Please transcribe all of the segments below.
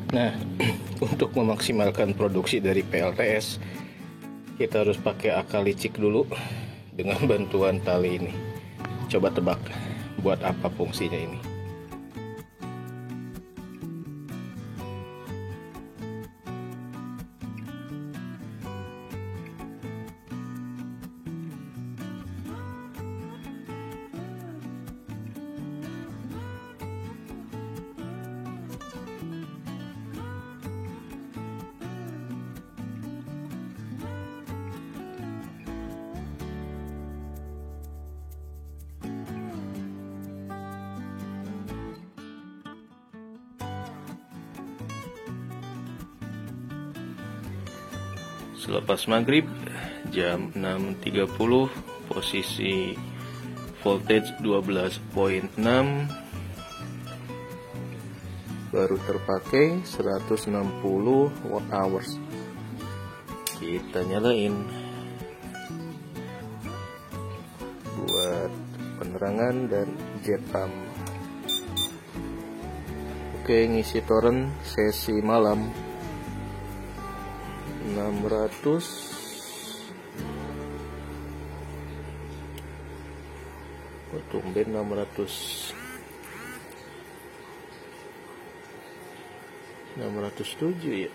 Nah, untuk memaksimalkan produksi dari PLTS, kita harus pakai akal licik dulu dengan bantuan tali ini. Coba tebak, buat apa fungsinya ini? Selepas maghrib jam 6.30, posisi voltage 12.6, baru terpakai 160 watt hours. Kita nyalain buat penerangan dan jet pump. Oke, ngisi torrent sesi malam 600. Tumben 607 ya.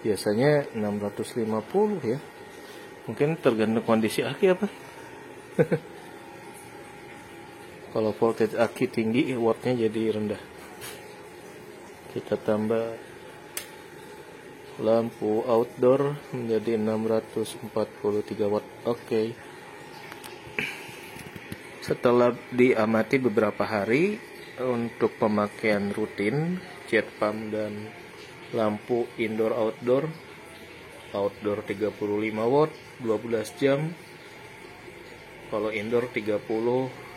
Biasanya 650 ya. Mungkin tergantung kondisi aki apa. Kalau voltage aki tinggi, wattnya jadi rendah. Kita tambah lampu outdoor menjadi 643 watt. Oke. Setelah diamati beberapa hari untuk pemakaian rutin jet pump dan lampu indoor outdoor 35 watt 12 jam, kalau indoor 30,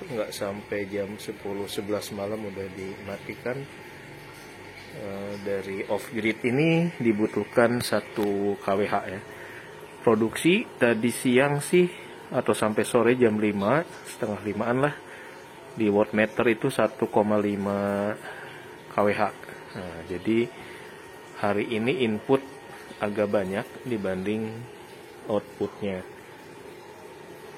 nggak sampai jam 10-11 malam udah dimatikan. Dari off grid ini dibutuhkan 1 kWh ya. Produksi tadi siang sih atau sampai sore jam 5, setengah 5-an lah, di wattmeter itu 1,5 kWh. Nah, jadi hari ini input agak banyak dibanding outputnya.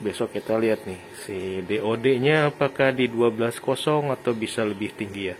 Besok kita lihat nih si DOD-nya apakah di 12.0 atau bisa lebih tinggi ya.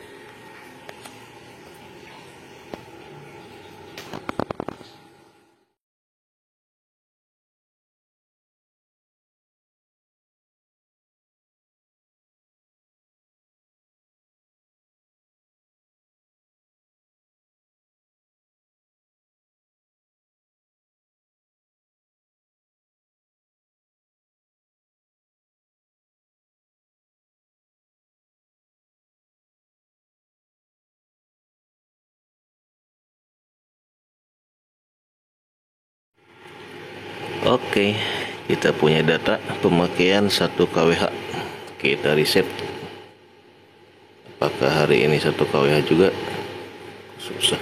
Oke, kita punya data pemakaian 1 kWh. Kita riset. Apakah hari ini 1 kWh juga? Susah.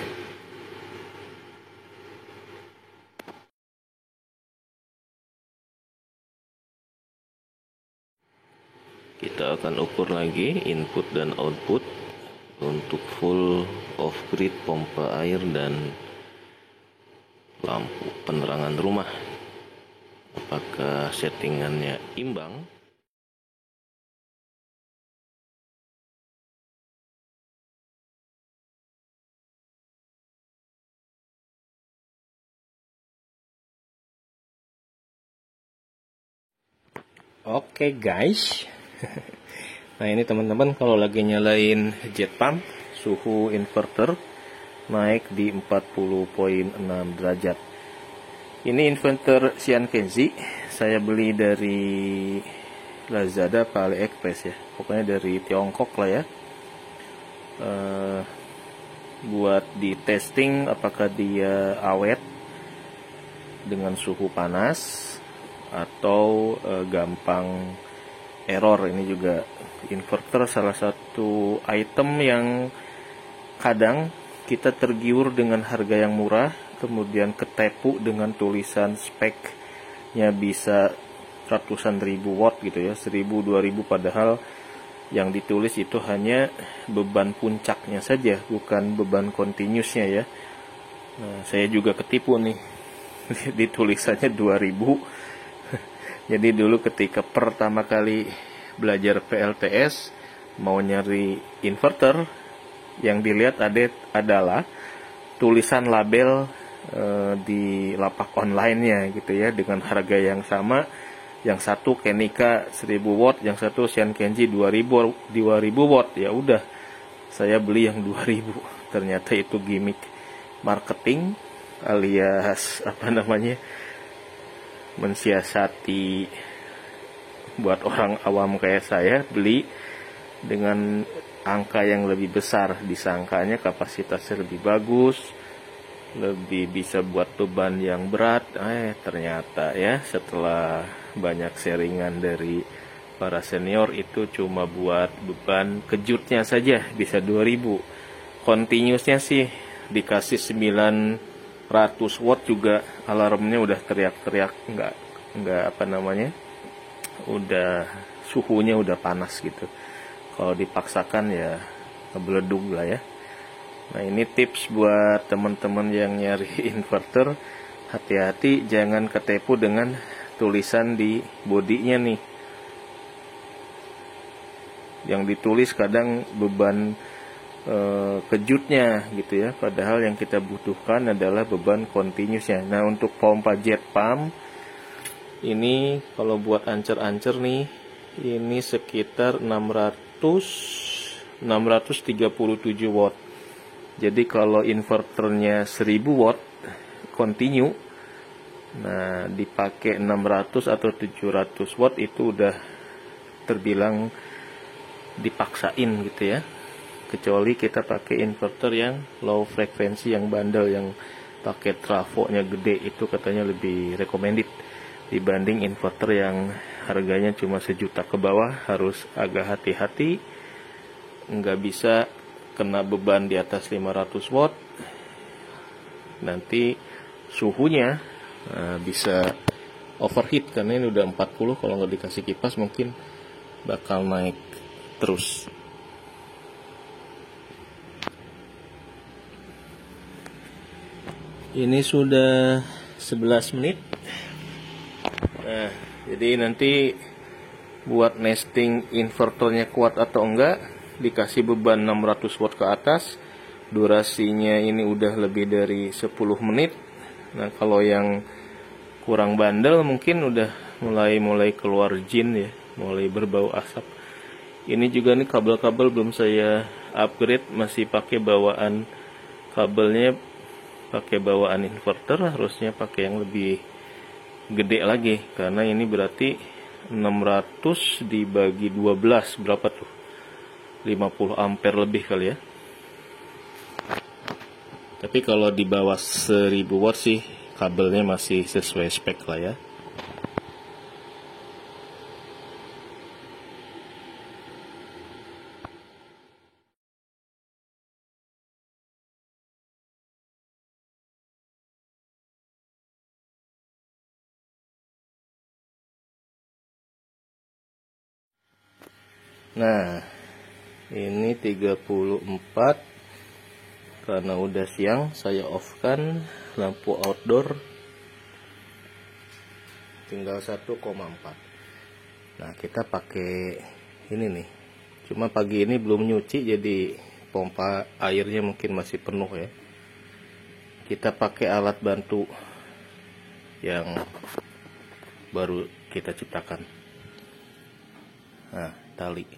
Kita akan ukur lagi input dan output untuk full off grid pompa air dan lampu penerangan rumah. Apakah settingannya imbang? Oke guys. Nah ini teman-teman, kalau lagi nyalain jet pump, suhu inverter naik di 40.6 derajat. Ini inverter Xian Kenzi, saya beli dari Lazada atau AliExpress ya, pokoknya dari Tiongkok lah ya. Buat di testing apakah dia awet dengan suhu panas atau gampang error. Ini juga inverter salah satu item yang kadang kita tergiur dengan harga yang murah, kemudian ketepu dengan tulisan speknya bisa ratusan ribu watt gitu ya, 1000-2000, padahal Yang ditulis itu hanya beban puncaknya saja, bukan beban continuousnya ya. Nah, saya juga ketipu nih. Di tulisannya 2000. Jadi dulu ketika pertama kali belajar PLTS, mau nyari inverter, yang dilihat adalah tulisan label di lapak online-nya gitu ya, dengan harga yang sama. Yang satu Kenika 1000 watt, yang satu Shinkenji 2000 watt. Ya udah, saya beli yang 2000. Ternyata itu gimmick marketing alias mensiasati buat orang awam kayak saya beli dengan angka yang lebih besar. Disangkanya kapasitasnya lebih bagus, lebih bisa buat beban yang berat. Ternyata ya, setelah banyak sharingan dari para senior, itu cuma buat beban kejutnya saja bisa 2000. Continuousnya sih dikasih 900 watt juga alarmnya udah teriak-teriak, nggak udah suhunya udah panas gitu. Kalau dipaksakan ya ngebeledug lah ya. Nah, ini tips buat teman-teman yang nyari inverter. Hati-hati jangan ketipu dengan tulisan di bodinya nih. Yang ditulis kadang beban kejutnya gitu ya, padahal yang kita butuhkan adalah beban continuousnya. Nah, untuk pompa jet pump ini kalau buat ancer-ancer nih, ini sekitar 637 watt. Jadi kalau inverternya 1000 watt continue, nah dipakai 600 atau 700 watt itu udah terbilang dipaksain gitu ya. Kecuali kita pakai inverter yang low frekuensi, yang bandel, yang pakai trafonya gede, itu katanya lebih recommended dibanding inverter yang harganya cuma 1 juta ke bawah. Harus agak hati-hati, nggak bisa kena beban di atas 500 watt. Nanti suhunya bisa overheat karena ini udah 40. Kalau nggak dikasih kipas mungkin bakal naik terus. Ini sudah 11 menit. Nah, jadi nanti buat nesting inverternya kuat atau enggak, dikasih beban 600 watt ke atas, durasinya ini udah lebih dari 10 menit. Nah, kalau yang kurang bandel mungkin udah mulai keluar jin ya, mulai berbau asap. Ini juga nih kabel-kabel belum saya upgrade, masih pakai bawaan kabelnya, pakai bawaan inverter. Harusnya pakai yang lebih gede lagi, karena ini berarti 600 dibagi 12 berapa tuh, 50 ampere lebih kali ya. Tapi kalau di bawah 1000 watt sih kabelnya masih sesuai spek lah ya. Nah, ini 34. Karena udah siang, saya off kan lampu outdoor, tinggal 1,4. Nah, kita pakai ini nih. Cuma pagi ini belum nyuci, jadi pompa airnya mungkin masih penuh ya. Kita pakai alat bantu yang baru kita ciptakan. Nah, tali.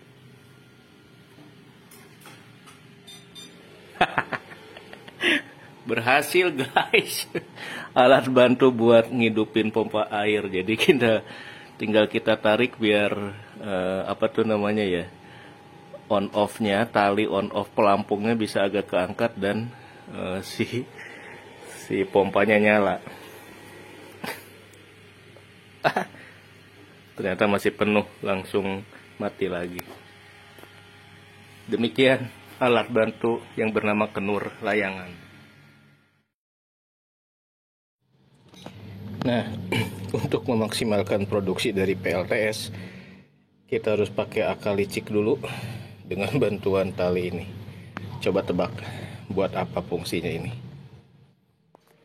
Berhasil guys. Alat bantu buat ngidupin pompa air. Jadi tinggal kita tarik biar on off-nya, tali on off pelampungnya bisa agak keangkat dan si pompanya nyala. Ternyata masih penuh, langsung mati lagi. Demikian alat bantu yang bernama kenur layangan. Nah, untuk memaksimalkan produksi dari PLTS, Kita harus pakai akal licik dulu dengan bantuan tali ini. Coba tebak buat apa fungsinya ini.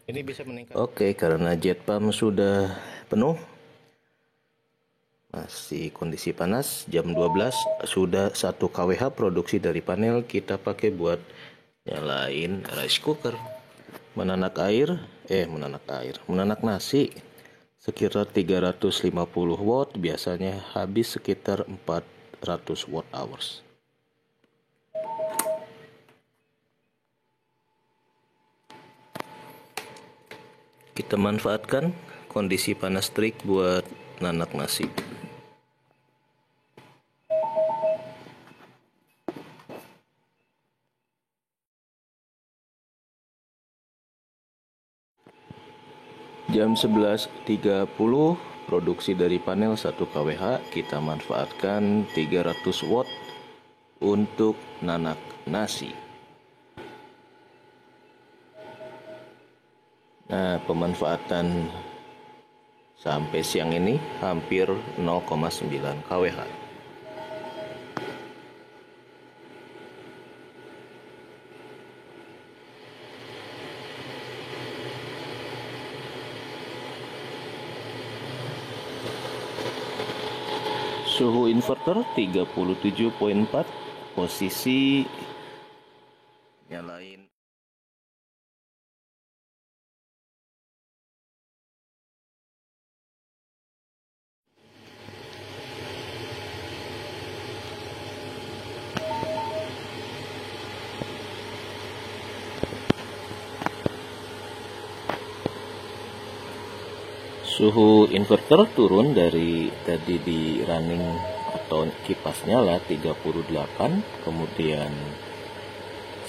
Ini bisa meningkat. Oke, karena jet pump sudah penuh, masih kondisi panas, jam 12, sudah 1 kWh produksi dari panel, kita pakai buat nyalain rice cooker. Menanak nasi sekitar 350 watt, biasanya habis sekitar 400 watt hours. Kita manfaatkan kondisi panas terik buat nanak nasi. Jam 11.30, produksi dari panel 1 kWh, kita manfaatkan 300 watt untuk nanak nasi. Nah, pemanfaatan sampai siang ini hampir 0,9 kWh. Suhu inverter 37.4, posisi nyalain. Suhu inverter turun dari tadi di running atau kipas nyala 38, kemudian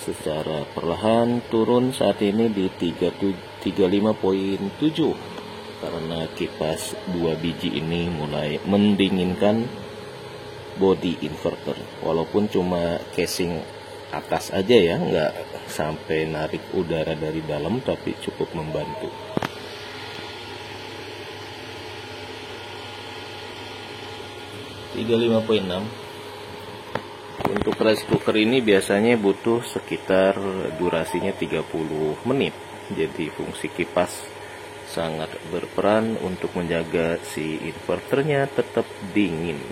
secara perlahan turun saat ini di 35.7 karena kipas 2 biji ini mulai mendinginkan body inverter, walaupun cuma casing atas aja ya, nggak sampai narik udara dari dalam, tapi cukup membantu. Untuk rice cooker ini biasanya butuh sekitar durasinya 30 menit. Jadi fungsi kipas sangat berperan untuk menjaga si inverternya tetap dingin.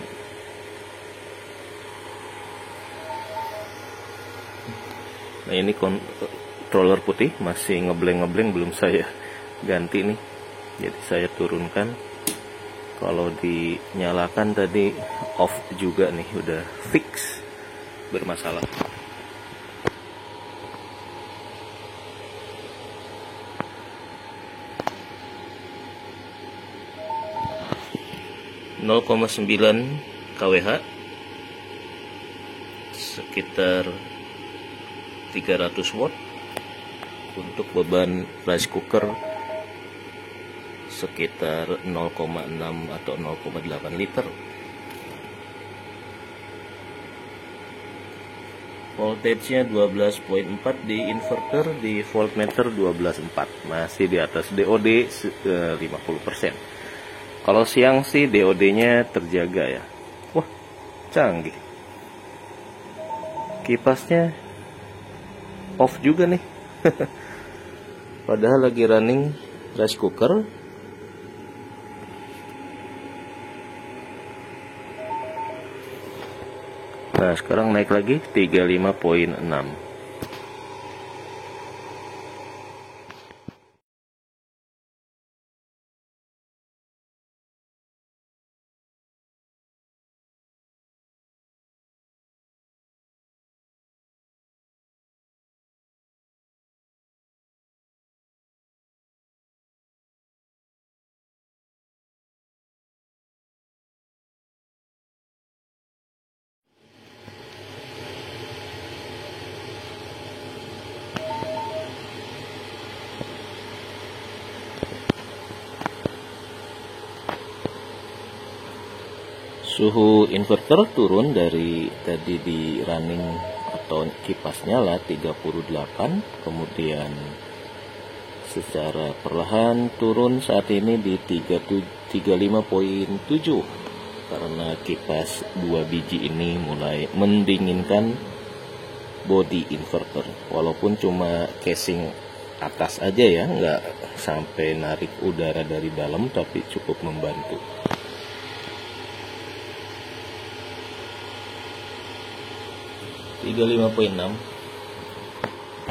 Nah, ini controller putih masih ngebleng-ngebleng, belum saya ganti nih. Jadi saya turunkan. Kalau dinyalakan tadi off juga nih, udah fix bermasalah. (0,9 kWh) sekitar 300 watt. Untuk beban rice cooker sekitar 0,6 atau 0,8 liter. Voltage-nya 12.4 di inverter, di voltmeter 12.4, masih di atas DOD 50%. Kalau siang sih DOD-nya terjaga ya. Wah, canggih. Kipasnya off juga nih. Padahal lagi running rice cooker. Nah, sekarang naik lagi 35.6. Suhu inverter turun dari tadi di running atau kipas nyala 38, kemudian secara perlahan turun saat ini di 35.7 karena kipas 2 biji ini mulai mendinginkan body inverter, walaupun cuma casing atas aja ya, nggak sampai narik udara dari dalam, tapi cukup membantu.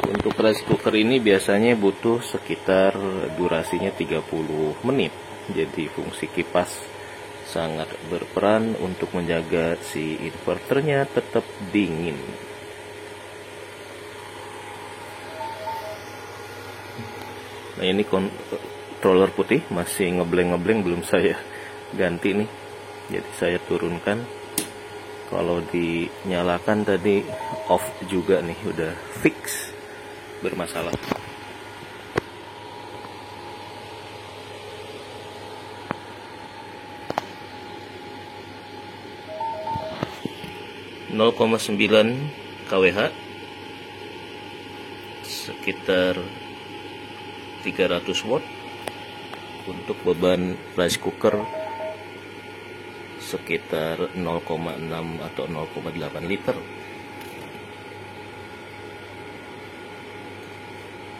Untuk rice cooker ini biasanya butuh sekitar durasinya 30 menit. Jadi fungsi kipas sangat berperan untuk menjaga si inverternya tetap dingin. Nah, ini controller putih masih ngebleng-ngebleng, belum saya ganti nih. Jadi saya turunkan. Kalau dinyalakan tadi off juga nih, udah fix bermasalah. (0,9 kWh) sekitar 300 watt. Untuk beban rice cooker sekitar 0,6 atau 0,8 liter.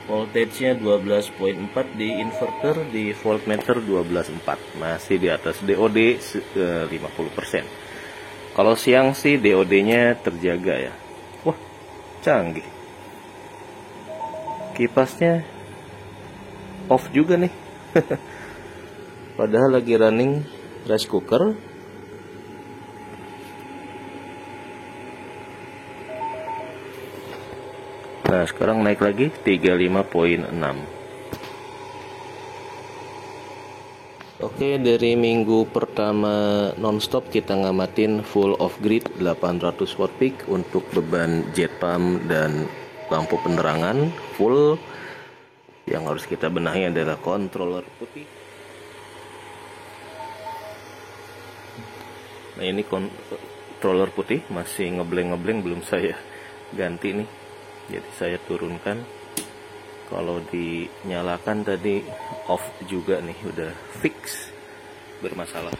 Voltage-nya 12,4 di inverter, di voltmeter 12,4, masih di atas DOD 50%. Kalau siang sih DOD-nya terjaga ya. Wah, canggih. Kipasnya off juga nih. Padahal lagi running rice cooker. Nah, sekarang naik lagi 35,6. Oke, dari minggu pertama nonstop kita ngamatin full off grid 800 watt peak untuk beban jet pump dan lampu penerangan full. Yang harus kita benahi adalah controller putih. Nah, ini controller putih masih ngebleng-ngebleng, belum saya ganti nih. Jadi saya turunkan. Kalau dinyalakan tadi off juga nih, udah fix bermasalah.